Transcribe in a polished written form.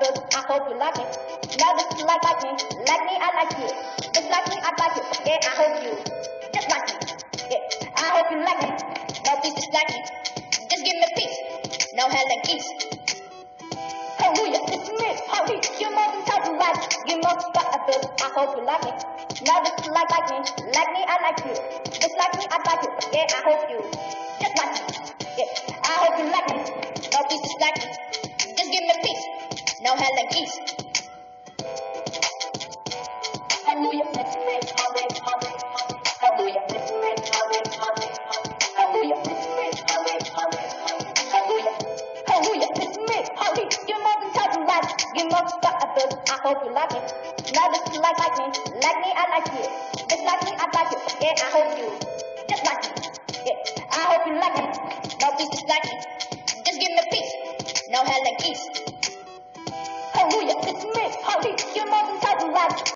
good. I hope you like me. Now this is like me. Like me, I like you. Just like me, I like you. Yeah, I hope you just like me. Yeah, I hope you like me. No peace just like me. Just give me peace. No hell and peace. Hallelujah, it's me. Hurry, you're more than total right. You're more than good. I hope you like me. Now this is like me. Like me, I like you. Just like me, I like you. Yeah, I hope you just like me. Yeah, I hope you like me. No peace just like me. Just give me peace. No hell and peace. Hallelujah, it's me. Hallelujah, it's me. Hallelujah, it's me. Hallelujah, hallelujah, it's me. Hallelujah, you're more than total right. You're more than good. I hope you like me. Now this is like me. Like me, I like you. Just like me, I like you. Yeah, I hope you just like me. Yeah, I hope you like me. No peace just like me. Just give me peace. No hell and peace. Hallelujah, it's me. Hallelujah, you're more than total right.